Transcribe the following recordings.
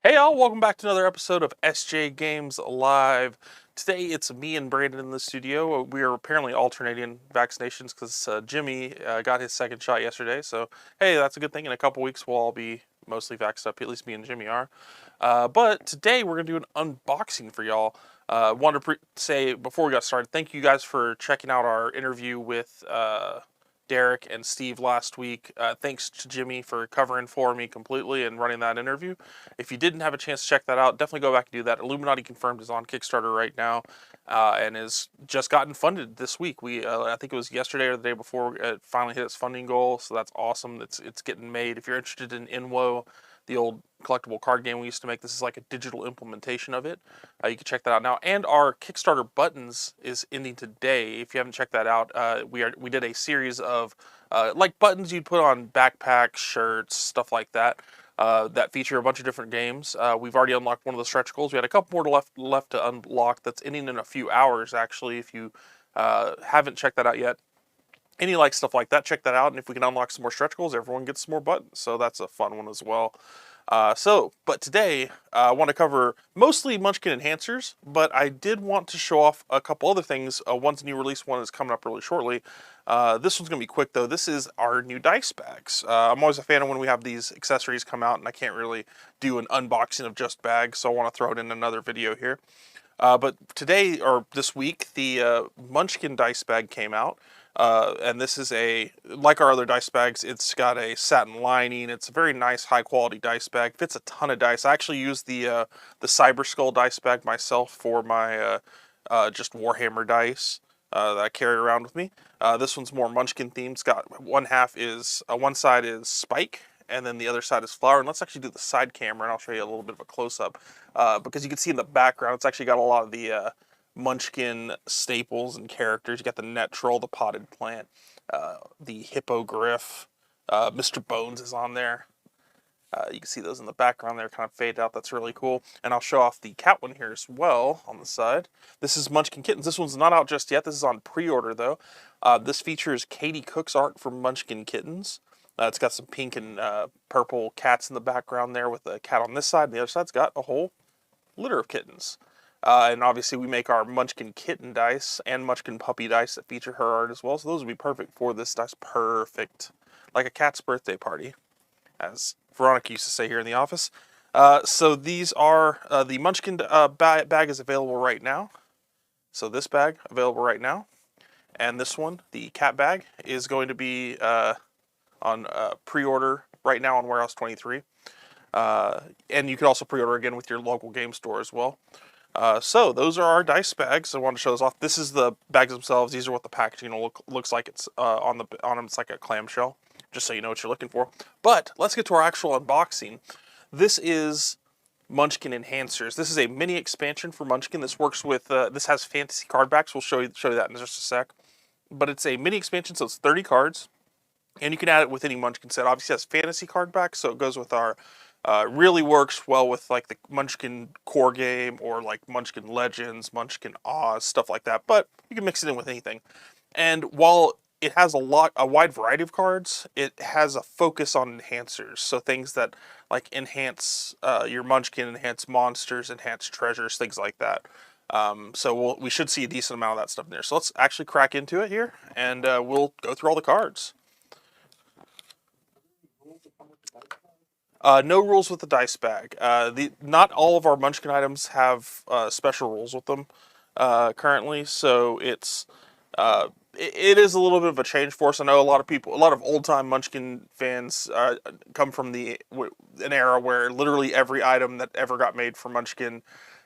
Hey y'all, welcome back to another episode of SJGames Live. Today it's me and Brandon in the studio. We are apparently alternating vaccinations because Jimmy got his second shot yesterday. So, hey, that's a good thing. In a couple weeks we'll all be mostly vaxxed up, at least me and Jimmy are. But today we're going to do an unboxing for y'all. Wanted to say before we got started, thank you guys for checking out our interview with Derek and Steve last week. Thanks to Jimmy for covering for me completely and running that interview. If you didn't have a chance to check that out, definitely go back and do that. Illuminati Confirmed is on Kickstarter right now and is just gotten funded this week. I think it was yesterday or the day before it finally hit its funding goal, so that's awesome. It's getting made. If you're interested in Inwo, the old collectible card game we used to make, this is like a digital implementation of it. You can check that out now. And our Kickstarter buttons is ending today. If you haven't checked that out, we did a series of like buttons you'd put on backpacks, shirts, stuff like that. That feature a bunch of different games. We've already unlocked one of the stretch goals. We had a couple more left to unlock. That's ending in a few hours, actually. If you haven't checked that out yet, any like stuff like that, check that out. And if we can unlock some more stretch goals, everyone gets some more buttons. So that's a fun one as well. But today I want to cover mostly Munchkin Enhancers, but I did want to show off a couple other things. One's a new release, one is coming up really shortly. This one's going to be quick though. This is our new dice bags. I'm always a fan of when we have these accessories come out, and I can't really do an unboxing of just bags, so I want to throw it in another video here. But today, or this week, the Munchkin dice bag came out. And this is like our other dice bags, it's got a satin lining. It's a very nice, high-quality dice bag. Fits a ton of dice. I actually use the Cyber Skull dice bag myself for my just Warhammer dice that I carry around with me. This one's more Munchkin themed. It's got one side is Spike, and then the other side is Flower. And let's actually do the side camera, and I'll show you a little bit of a close-up. Because you can see in the background, it's actually got a lot of the Munchkin staples and characters. You got the net troll, the potted plant, the hippogriff, Mr. Bones is on there. You can see those in the background there, kind of fade out. That's really cool. And I'll show off the cat one here as well on the side. This is Munchkin Kittens. This one's not out just yet. This is on pre-order though. This features Katie Cook's art from Munchkin Kittens. It's got some pink and purple cats in the background there with a cat on this side. And the other side's got a whole litter of kittens. And obviously we make our Munchkin Kitten dice and Munchkin Puppy dice that feature her art as well. So those would be perfect for this dice. Perfect. Like a cat's birthday party, as Veronica used to say here in the office. So these are, the Munchkin bag is available right now. So this bag, available right now. And this one, the cat bag, is going to be on pre-order right now on Warehouse 23. And you can also pre-order again with your local game store as well. So those are our dice bags. I want to show those off. This is the bags themselves. These are what the packaging looks like. It's on them. It's like a clamshell, just so you know what you're looking for. But let's get to our actual unboxing. This is Munchkin Enhancers. This is a mini expansion for Munchkin. This works with. This has fantasy card backs. We'll show you that in just a sec. But it's a mini expansion, so it's 30 cards, and you can add it with any Munchkin set. Obviously, it has fantasy card backs, so it goes with our. Really works well with like the Munchkin core game or like Munchkin Legends, Munchkin Oz, stuff like that. But you can mix it in with anything. And while it has a wide variety of cards, it has a focus on enhancers. So things that like enhance your Munchkin, enhance monsters, enhance treasures, things like that. So we should see a decent amount of that stuff in there. So let's actually crack into it here, and we'll go through all the cards. No rules with the dice bag. Not all of our Munchkin items have special rules with them currently, so it is a little bit of a change for us. I know a lot of old-time Munchkin fans come from an era where literally every item that ever got made for Munchkin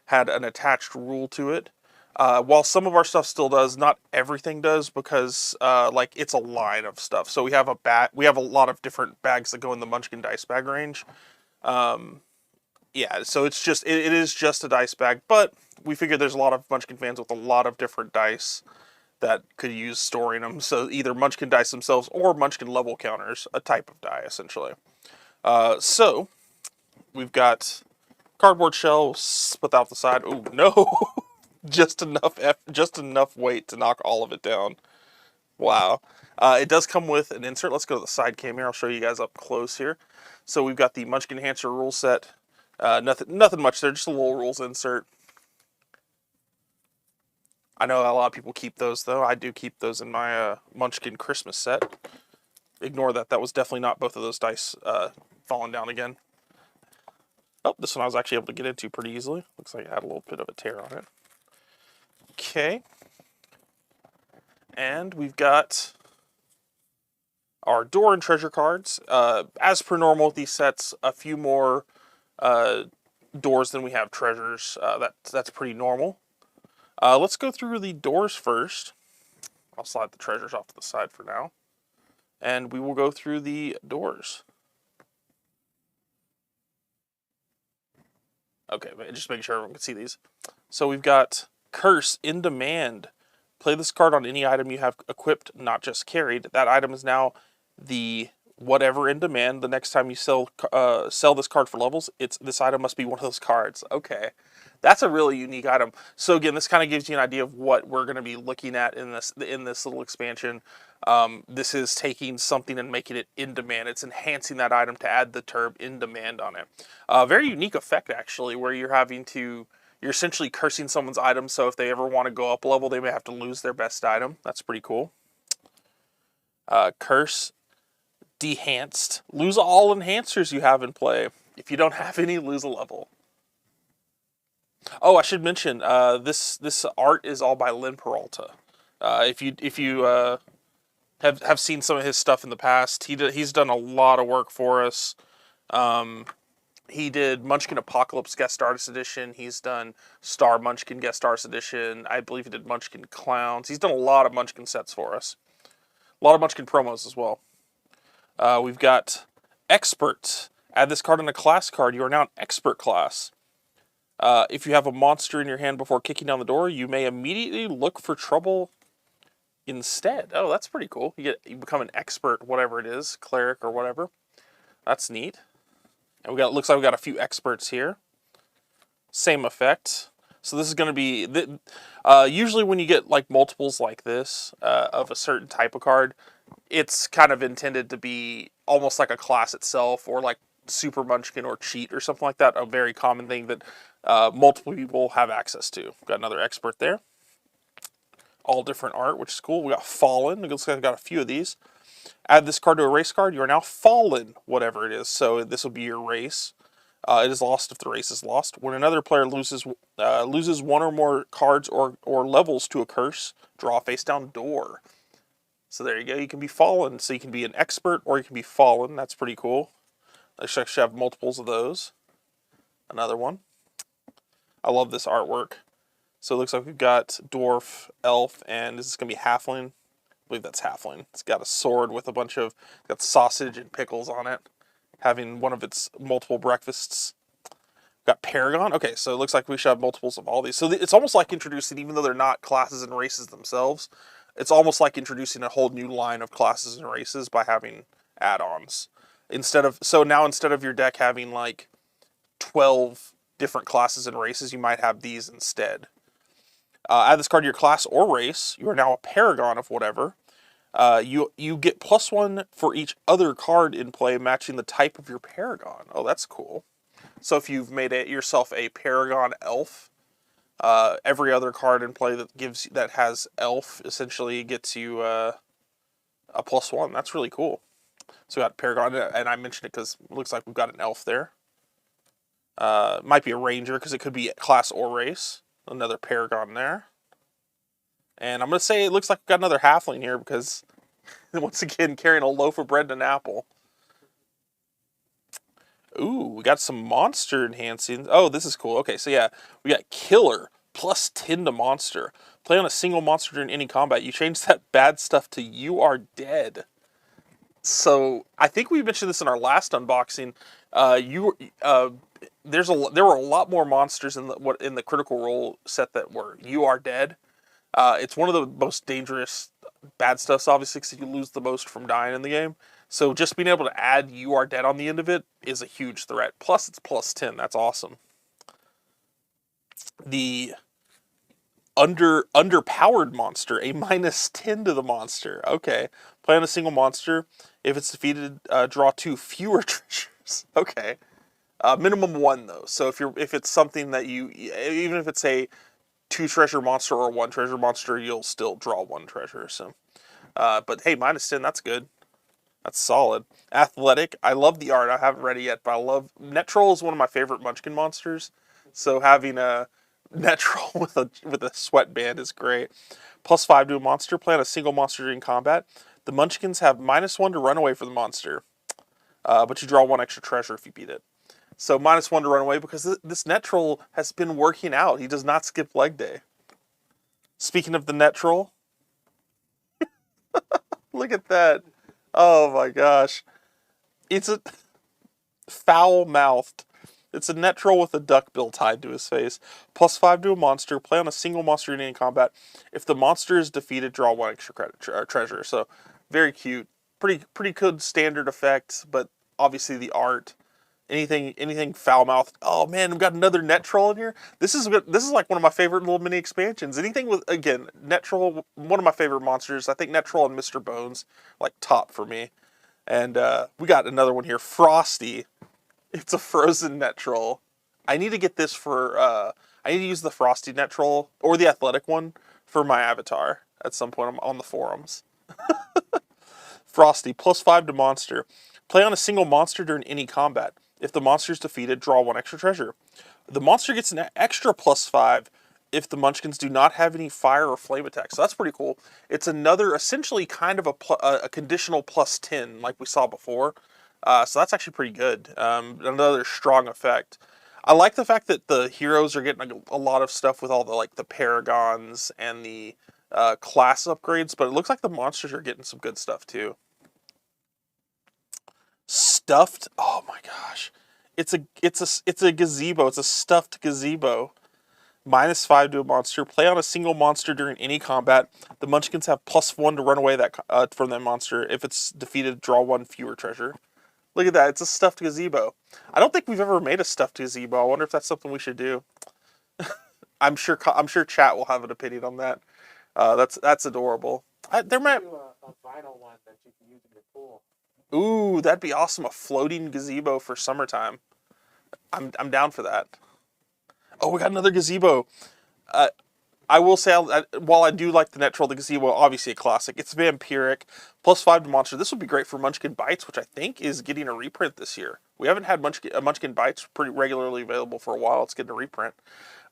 had an attached rule to it. While some of our stuff still does, not everything does, because like it's a line of stuff. So we have a lot of different bags that go in the Munchkin dice bag range. Yeah, so it is just a dice bag, but we figured there's a lot of Munchkin fans with a lot of different dice that could use storing them. So either Munchkin dice themselves or Munchkin level counters, a type of die essentially. So we've got cardboard shell, split that off the side. Oh no. Just enough weight to knock all of it down. Wow. It does come with an insert. Let's go to the side cam here. I'll show you guys up close here. So we've got the Munchkin Enhancer rule set. Nothing much there, just a little rules insert. I know a lot of people keep those, though. I do keep those in my Munchkin Christmas set. Ignore that. That was definitely not both of those dice falling down again. Oh, this one I was actually able to get into pretty easily. Looks like it had a little bit of a tear on it. Okay. And we've got our door and treasure cards. As per normal with these sets, a few more doors than we have treasures. That's pretty normal. Let's go through the doors first. I'll slide the treasures off to the side for now. And we will go through the doors. Okay, just making sure everyone can see these. So we've got Curse in Demand. Play this card on any item you have equipped, not just carried. That item is now the whatever in demand. The next time you sell this card for levels, this item must be one of those cards. Okay, that's a really unique item. So again, this kind of gives you an idea of what we're going to be looking at in this little expansion. This is taking something and making it in demand. It's enhancing that item to add the term in demand on it. Very unique effect actually, where you're essentially cursing someone's item. So if they ever want to go up a level, they may have to lose their best item. That's pretty cool. Curse Dehanced. Lose all enhancers you have in play. If you don't have any, lose a level. Oh, I should mention this art is all by Lynn Peralta. If you have seen some of his stuff in the past, he's done a lot of work for us. He did Munchkin Apocalypse Guest Artist Edition. He's done Star Munchkin Guest Artist Edition. I believe he did Munchkin Clowns. He's done a lot of Munchkin sets for us. A lot of Munchkin promos as well. We've got Expert. Add this card in a class card. You are now an Expert class. If you have a monster in your hand before kicking down the door, you may immediately look for trouble instead. Oh, that's pretty cool. You become an Expert, whatever it is, cleric or whatever. That's neat. And looks like we got a few experts here. Same effect. So this is going to be usually when you get like multiples like this of a certain type of card, it's kind of intended to be almost like a class itself, or like Super Munchkin or Cheat or something like that. A very common thing that multiple people have access to. Got another expert there. All different art, which is cool. We got Fallen. It looks like I've got a few of these. Add this card to a race card. You are now Fallen, whatever it is. So this will be your race. It is lost if the race is lost. When another player loses one or more cards or levels to a curse, draw a face-down door. So there you go. You can be Fallen. So you can be an Expert or you can be Fallen. That's pretty cool. I should actually have multiples of those. Another one. I love this artwork. So it looks like we've got Dwarf, Elf, and is this going to be Halfling? I believe that's Halfling. It's got a sword with a bunch of, got sausage and pickles on it, having one of its multiple breakfasts. We've got Paragon. Okay, so it looks like we should have multiples of all these. So it's almost like introducing, even though they're not classes and races themselves, it's almost like introducing a whole new line of classes and races by having add-ons. So now instead of your deck having like 12 different classes and races, you might have these instead. Add this card to your class or race. You are now a Paragon of whatever. You get +1 for each other card in play matching the type of your Paragon. Oh, that's cool. So if you've made yourself a Paragon Elf, every other card in play that has Elf essentially gets you a +1. That's really cool. So we got Paragon, and I mentioned it because it looks like we've got an Elf there. Might be a Ranger because it could be class or race. Another Paragon there. And I'm going to say it looks like we've got another Halfling here because, once again, carrying a loaf of bread and an apple. Ooh, we got some monster enhancing. Oh, this is cool. Okay, so yeah, we got Killer, +10 to monster. Play on a single monster during any combat. You change that bad stuff to you are dead. So, I think we mentioned this in our last unboxing. There were a lot more monsters in the Critical Role set that were you are dead. It's one of the most dangerous bad stuffs, obviously, because you lose the most from dying in the game. So just being able to add you are dead on the end of it is a huge threat. Plus it's +10. That's awesome. The underpowered monster, a -10 to the monster. Okay. Play on a single monster. If it's defeated, draw 2 fewer treasures. Okay. Minimum 1 though. So if it's something that even if it's a 2 treasure monster or 1 treasure monster, you'll still draw 1 treasure. So, but hey, -10, that's good. That's solid. Athletic, I love the art. I haven't read it yet, but I love Net Troll is one of my favorite Munchkin monsters. So having a Net Troll with a sweatband is great. +5 to a monster. Play on a single monster during combat. The Munchkins have -1 to run away for the monster, but you draw 1 extra treasure if you beat it. So -1 to run away because this Net Troll has been working out. He does not skip leg day. Speaking of the Net Troll, look at that. Oh my gosh. It's a foul-mouthed. It's a Net Troll with a duck bill tied to his face. +5 to a monster. Play on a single monster in combat. If the monster is defeated, draw 1 extra treasure. So very cute. Pretty good standard effect, but obviously the art. Anything foul-mouthed. Oh man, we've got another Net Troll in here. This is like one of my favorite little mini expansions. Anything with, again, Net Troll, one of my favorite monsters. I think Net Troll and Mr. Bones, like, top for me. And we got another one here, Frosty. It's a frozen Net Troll. I need to get this for, I need to use the Frosty Net Troll, or the athletic one, for my avatar at some point on the forums. Frosty, +5 to monster. Play on a single monster during any combat. If the monster is defeated, draw 1 extra treasure. The monster gets an extra +5 if the Munchkins do not have any fire or flame attacks. So that's pretty cool. It's another, essentially kind of a conditional +10 like we saw before. So that's actually pretty good. Another strong effect. I like the fact that the heroes are getting a lot of stuff with all the paragons and the class upgrades, but it looks like the monsters are getting some good stuff too. Stuffed. Oh my gosh, it's a gazebo. It's a stuffed gazebo. -5 to a monster. Play on a single monster during any combat. The Munchkins have +1 to run away from that monster. If it's defeated, draw 1 fewer treasure. Look at that. It's a stuffed gazebo. I don't think we've ever made a stuffed gazebo. I wonder if that's something we should do. I'm sure chat will have an opinion on that. That's adorable. There might do a vinyl one that you can use in your pool. Ooh, that'd be awesome. A floating gazebo for summertime. I'm down for that. Oh, we got another gazebo. I will say, while I do like the Net Troll, the gazebo, obviously a classic. It's vampiric, +5 to monster. This would be great for Munchkin Bites, which I think is getting a reprint this year. We haven't had Munchkin Bites pretty regularly available for a while. It's getting a reprint.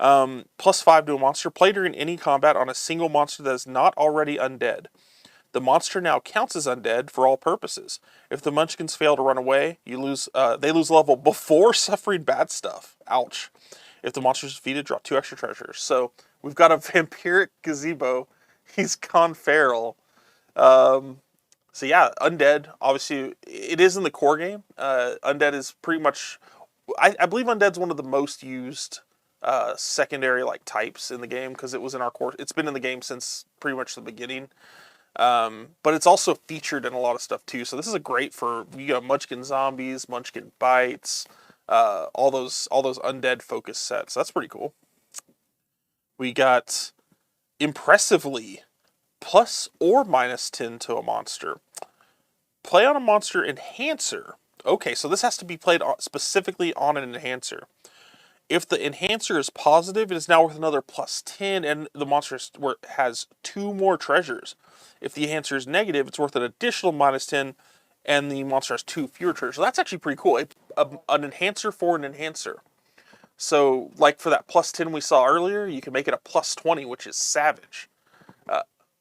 +5 to a monster. Play during any combat on a single monster that is not already undead. The monster now counts as undead for all purposes. If the Munchkins fail to run away, they lose level before suffering bad stuff. Ouch. If the monster is defeated, draw 2 extra treasures. So we've got a vampiric gazebo. He's gone feral. So yeah, undead. Obviously, it is in the core game. Undead is pretty much. I believe undead's one of the most used secondary types in the game because it was in our core. It's been in the game since pretty much the beginning. But it's also featured in a lot of stuff too. So this is a great for Munchkin Zombies, Munchkin Bites, all those undead focus sets. That's pretty cool. We got Impressively, + or -10 to a monster. Play on a monster enhancer. Okay, so this has to be played specifically on an enhancer. If the enhancer is positive, it is now worth another +10, and the monster has 2 more treasures. If the enhancer is negative, it's worth an additional -10, and the monster has 2 fewer treasures. So that's actually pretty cool. An enhancer for an enhancer. So, like for that +10 we saw earlier, you can make it a +20, which is savage.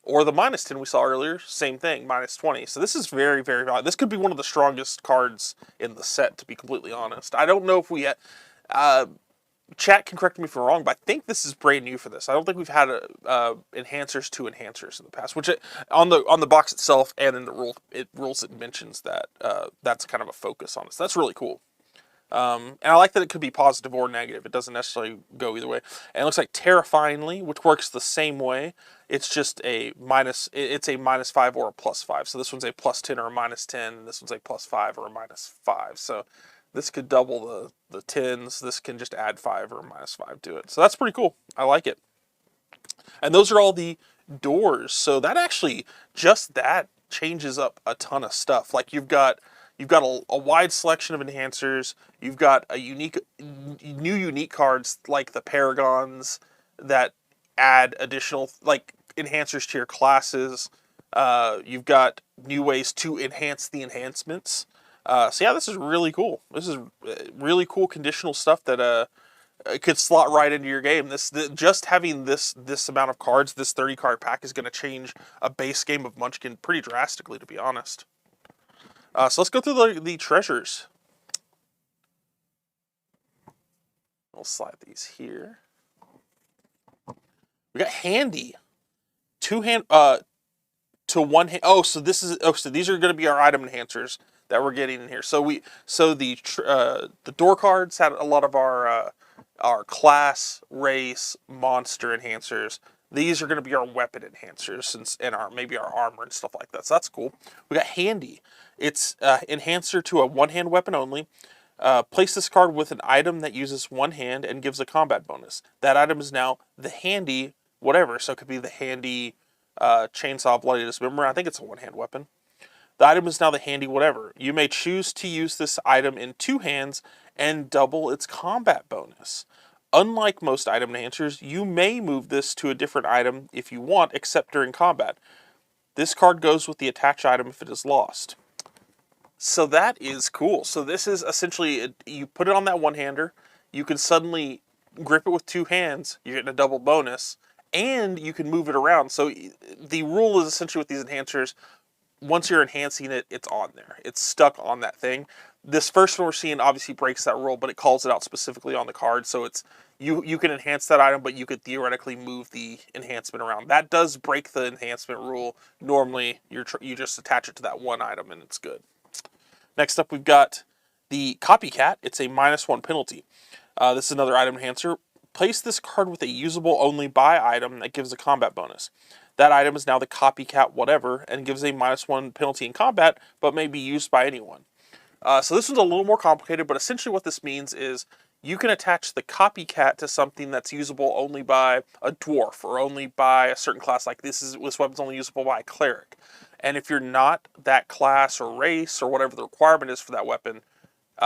Or the -10 we saw earlier, same thing, -20. So this is very, very valuable. This could be one of the strongest cards in the set, to be completely honest. I don't know if we had... chat can correct me if I'm wrong, but I think this is brand new for this. I don't think we've had enhancers to enhancers in the past. Which on the box itself and in the rules it mentions that that's kind of a focus on it. So that's really cool. And I like that it could be positive or negative. It doesn't necessarily go either way. And it looks like Terrifyingly, which works the same way. It's just a -5 or a +5. So this one's a +10 or a -10. And this one's a +5 or a -5. So this could double the 10s. This can just add 5 or -5 to it. So that's pretty cool. I like it. And those are all the doors. So that actually, just that changes up a ton of stuff. Like you've got You've got a wide selection of enhancers. You've got a new unique cards like the Paragons that add additional like enhancers to your classes. You've got new ways to enhance the enhancements. So yeah, this is really cool. This is really cool conditional stuff that it could slot right into your game. Just having this amount of cards, this 30 card pack is going to change a base game of Munchkin pretty drastically, to be honest. So let's go through the treasures. We'll slide these here. We got handy, two hand to one hand. Oh, so these are going to be our item enhancers that we're getting in here. So the door cards had a lot of our class, race, monster enhancers. These are going to be our weapon enhancers and maybe our armor and stuff like that. So that's cool. We got handy. It's enhancer to a one-hand weapon only. Place this card with an item that uses one hand and gives a combat bonus. That item is now the handy whatever. So it could be the handy chainsaw bloody dismember. I think it's a one-hand weapon. The item is now the handy whatever. You may choose to use this item in two hands and double its combat bonus. Unlike most item enhancers, you may move this to a different item if you want, except during combat. This card goes with the attached item if it is lost. So that is cool. So this is essentially, you put it on that one-hander, you can suddenly grip it with two hands, you're getting a double bonus, and you can move it around. So the rule is essentially with these enhancers, once you're enhancing it, it's on there. It's stuck on that thing. This first one we're seeing obviously breaks that rule, but it calls it out specifically on the card. So it's you can enhance that item, but you could theoretically move the enhancement around. That does break the enhancement rule. Normally, you just attach it to that one item and it's good. Next up, we've got the Copycat. It's a -1 penalty. This is another item enhancer. Place this card with a usable only by item that gives a combat bonus. That item is now the Copycat whatever and gives a -1 penalty in combat, but may be used by anyone. So this one's a little more complicated, but essentially what this means is you can attach the Copycat to something that's usable only by a dwarf or only by a certain class. Like this weapon's only usable by a cleric. And if you're not that class or race or whatever the requirement is for that weapon,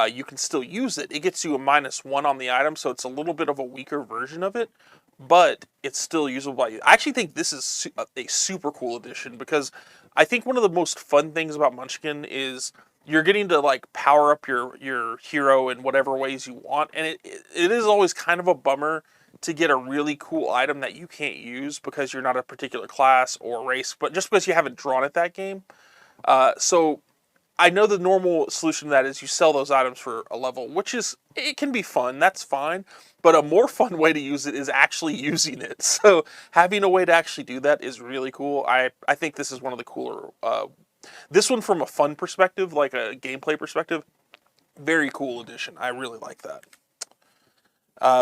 you can still use it. It gets you a -1 on the item, so it's a little bit of a weaker version of it, but it's still usable by you. I actually think this is a super cool addition because I think one of the most fun things about Munchkin is you're getting to like power up your hero in whatever ways you want, and it is always kind of a bummer to get a really cool item that you can't use because you're not a particular class or race, but just because you haven't drawn it that game. So I know the normal solution to that is you sell those items for a level, which it can be fun, that's fine, but a more fun way to use it is actually using it. So having a way to actually do that is really cool. I think this is one of the cooler, this one from a fun perspective, like a gameplay perspective, very cool addition. I really like that.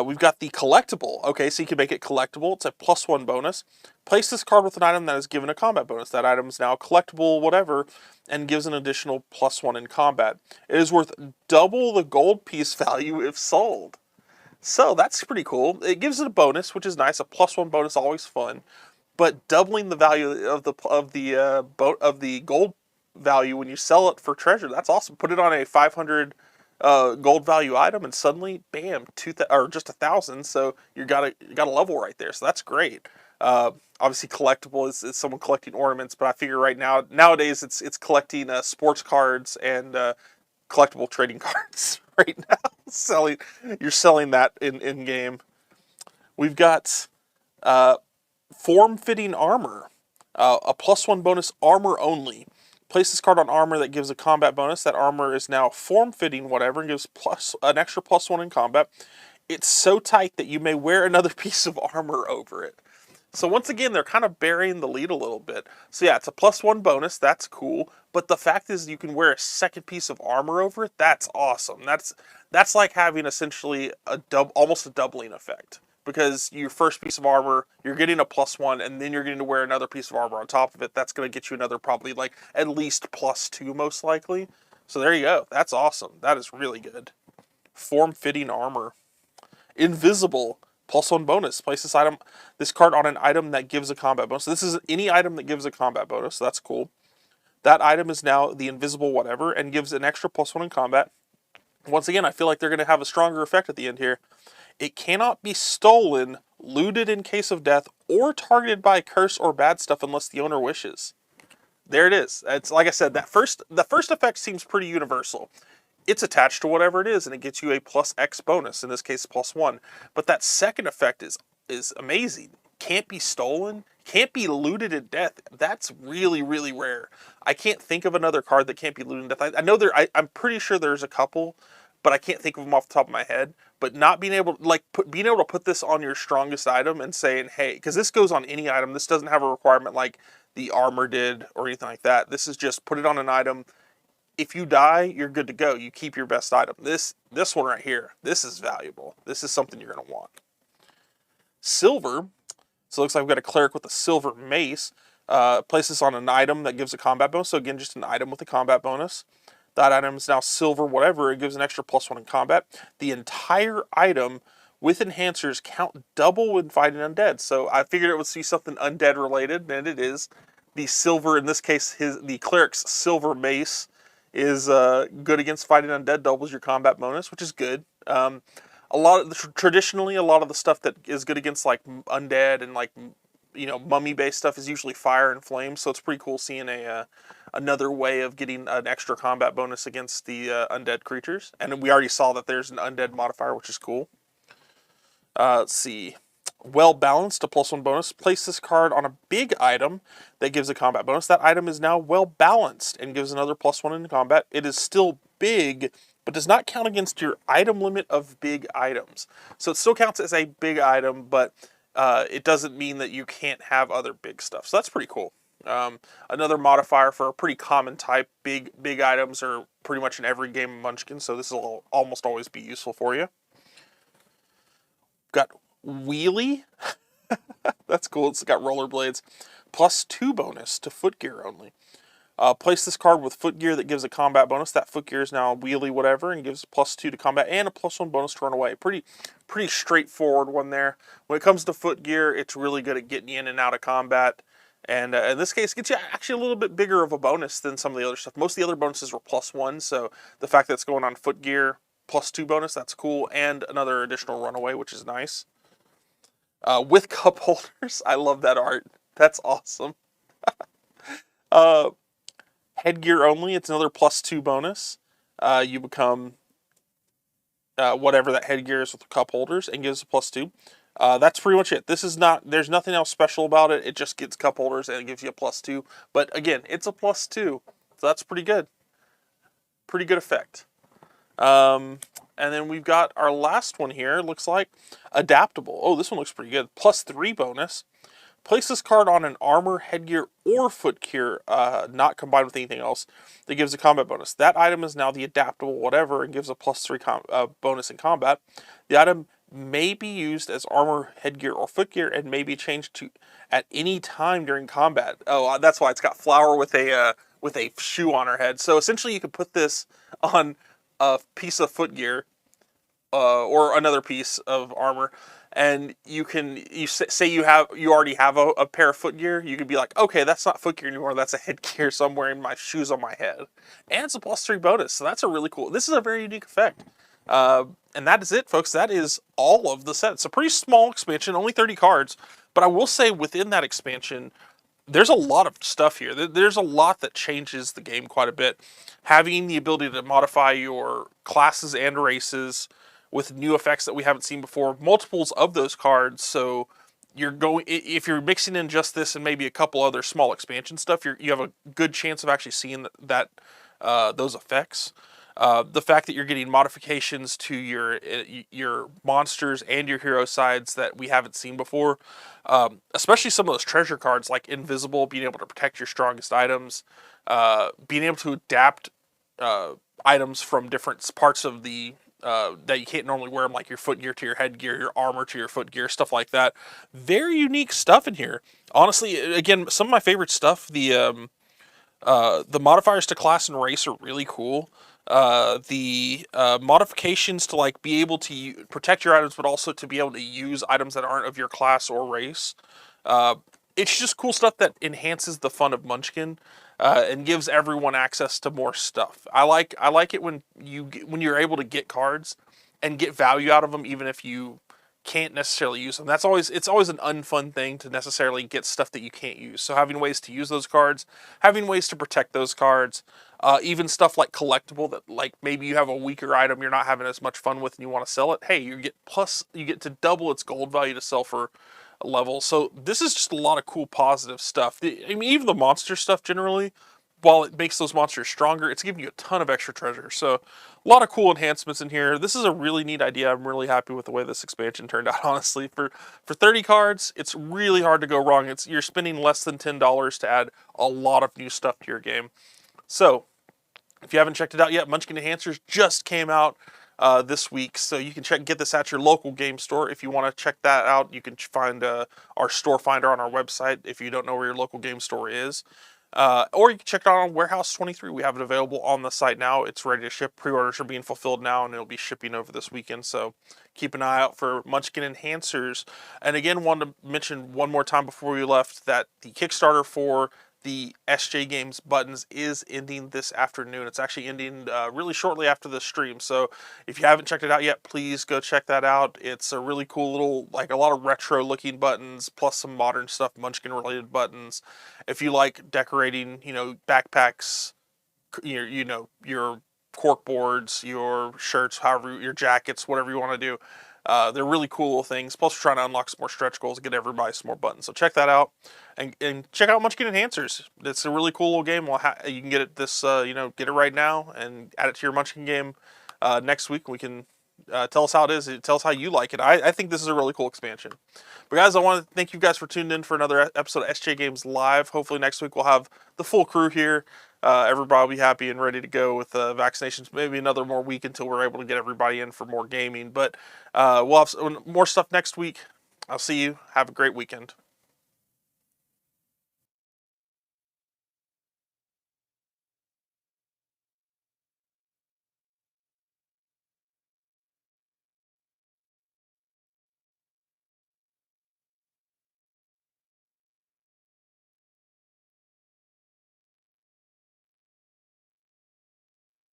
We've got the collectible. Okay, so you can make it collectible. It's a +1 bonus. Place this card with an item that is given a combat bonus. That item is now collectible, whatever, and gives an additional +1 in combat. It is worth double the gold piece value if sold. So that's pretty cool. It gives it a bonus, which is nice. A +1 bonus, always fun. But doubling the value of the gold value when you sell it for treasure, that's awesome. Put it on a 500 gold value item, and suddenly, bam, or just 1,000. So you got a level right there. So that's great. Obviously, collectible is someone collecting ornaments, but I figure nowadays it's collecting sports cards and collectible trading cards right now. You're selling that in game. We've got form-fitting armor, a +1 bonus armor only. Place this card on armor that gives a combat bonus. That armor is now form-fitting whatever and gives an extra +1 in combat. It's so tight that you may wear another piece of armor over it. So once again, they're kind of burying the lead a little bit. So yeah, it's a +1 bonus. That's cool. But the fact is you can wear a second piece of armor over it. That's awesome. That's like having essentially almost a doubling effect. Because your first piece of armor, you're getting a +1, and then you're getting to wear another piece of armor on top of it. That's going to get you another probably like at least +2 most likely. So there you go. That's awesome. That is really good. Form-fitting armor. Invisible. +1 bonus. Place this card on an item that gives a combat bonus. So this is any item that gives a combat bonus. So that's cool. That item is now the invisible whatever and gives an extra +1 in combat. Once again, I feel like they're going to have a stronger effect at the end here. It cannot be stolen, looted in case of death, or targeted by curse or bad stuff unless the owner wishes. There it is. It's like I said, the first effect seems pretty universal. It's attached to whatever it is, and it gets you a +X bonus, in this case +1. But that second effect is amazing. Can't be stolen, can't be looted at death. That's really, really rare. I can't think of another card that can't be looted at death. I know I'm pretty sure there's a couple, but I can't think of them off the top of my head. But not being able, being able to put this on your strongest item and saying, hey, because this goes on any item. This doesn't have a requirement like the armor did or anything like that. This is just put it on an item. If you die, you're good to go. You keep your best item. This one right here, this is valuable. This is something you're going to want. Silver. So it looks like we've got a cleric with a silver mace. Place this on an item that gives a combat bonus. So again, just an item with a combat bonus. That item is now silver whatever. It gives an extra +1 in combat. The entire item with enhancers count double when fighting undead. So I figured it would be something undead related, and it is. The silver, in this case, the cleric's silver mace is good against fighting undead, doubles your combat bonus, which is good. Traditionally, a lot of the stuff that is good against like undead and like mummy-based stuff is usually fire and flames. So it's pretty cool seeing another way of getting an extra combat bonus against the undead creatures. And we already saw that there's an undead modifier, which is cool. Let's see. Well balanced, a +1 bonus. Place this card on a big item that gives a combat bonus. That item is now well balanced and gives another +1 in combat. It is still big, but does not count against your item limit of big items. So it still counts as a big item, but it doesn't mean that you can't have other big stuff. So that's pretty cool. Another modifier for a pretty common type. Big items are pretty much in every game of Munchkin, so this will almost always be useful for you. Got Wheelie. That's cool. It's got rollerblades. +2 bonus to footgear only. Place this card with footgear that gives a combat bonus. That footgear is now a wheelie whatever and gives a +2 to combat and a +1 bonus to run away. Pretty straightforward one there. When it comes to footgear, it's really good at getting you in and out of combat. And in this case, gets you actually a little bit bigger of a bonus than some of the other stuff. Most of the other bonuses were +1, so the fact that it's going on footgear, +2 bonus, that's cool. And another additional runaway, which is nice. With cup holders, I love that art. That's awesome. Headgear only, it's another +2 bonus. You become whatever that headgear is with the cup holders and gives a +2. That's pretty much it. This is not, there's nothing else special about it. It just gets cup holders and it gives you a +2. But again, it's a +2, so that's pretty good. Pretty good effect. And then we've got our last one here. It looks like adaptable. Oh, this one looks pretty good. +3 bonus. Place this card on an armor, headgear, or footgear, not combined with anything else, that gives a combat bonus. That item is now the adaptable whatever and gives a +3 bonus in combat. The item may be used as armor, headgear, or footgear and may be changed to at any time during combat. Oh, that's why it's got flower with a shoe on her head. So essentially, you could put this on a piece of footgear or another piece of armor, and you say you already have a pair of footgear. You could be like, okay, that's not footgear anymore. That's a headgear. So I'm wearing my shoes on my head, and it's a +3 bonus. So that's a really cool. This is a very unique effect. And that is it, folks. That is all of the sets. It's a pretty small expansion, only 30 cards. But I will say within that expansion, there's a lot of stuff here. There's a lot that changes the game quite a bit. Having the ability to modify your classes and races with new effects that we haven't seen before, multiples of those cards. So if you're mixing in just this and maybe a couple other small expansion stuff, you have a good chance of actually seeing those effects. The fact that you're getting modifications to your monsters and your hero sides that we haven't seen before, especially some of those treasure cards like Invisible, being able to protect your strongest items, being able to adapt items from different parts of the that you can't normally wear them, like your footgear to your headgear, your armor to your footgear, stuff like that. Very unique stuff in here. Honestly, again, some of my favorite stuff. The modifiers to class and race are really cool. The modifications to like be able to protect your items, but also to be able to use items that aren't of your class or race. It's just cool stuff that enhances the fun of Munchkin. and gives everyone access to more stuff. I like it when you're able to get cards and get value out of them, even if you can't necessarily use them. It's always an unfun thing to necessarily get stuff that you can't use. So having ways to use those cards, having ways to protect those cards, even stuff like collectible that like maybe you have a weaker item you're not having as much fun with and you want to sell it. Hey, you get to double its gold value to sell for a level. So this is just a lot of cool positive stuff. I mean, even the monster stuff generally, while it makes those monsters stronger, it's giving you a ton of extra treasure. So a lot of cool enhancements in here. This is a really neat idea. I'm really happy with the way this expansion turned out, honestly. For 30 cards, it's really hard to go wrong. You're spending less than $10 to add a lot of new stuff to your game. So if you haven't checked it out yet, Munchkin Enhancers just came out this week, so you can get this at your local game store. If you want to check that out, you can find our store finder on our website if you don't know where your local game store is. Or you can check it out on Warehouse 23. We have it available on the site now. It's ready to ship. Pre-orders are being fulfilled now, and it'll be shipping over this weekend. So keep an eye out for Munchkin Enhancers. And again, wanted to mention one more time before we left that the Kickstarter for the SJGames buttons is ending this afternoon. It's actually ending really shortly after the stream. So if you haven't checked it out yet, please go check that out. It's a really cool little, like a lot of retro looking buttons, plus some modern stuff, Munchkin related buttons. If you like decorating, backpacks, your cork boards, your shirts, your jackets, whatever you want to do. They're really cool little things. Plus, we're trying to unlock some more stretch goals and get everybody some more buttons. So check that out, and check out Munchkin Enhancers. It's a really cool little game. You can get it get it right now and add it to your Munchkin game next week. We can tell us how it is. Tell us how you like it. I think this is a really cool expansion. But guys, I want to thank you guys for tuning in for another episode of SJGames Live. Hopefully next week we'll have the full crew here. Everybody will be happy and ready to go with vaccinations. Maybe another more week until we're able to get everybody in for more gaming. But we'll have more stuff next week. I'll see you. Have a great weekend.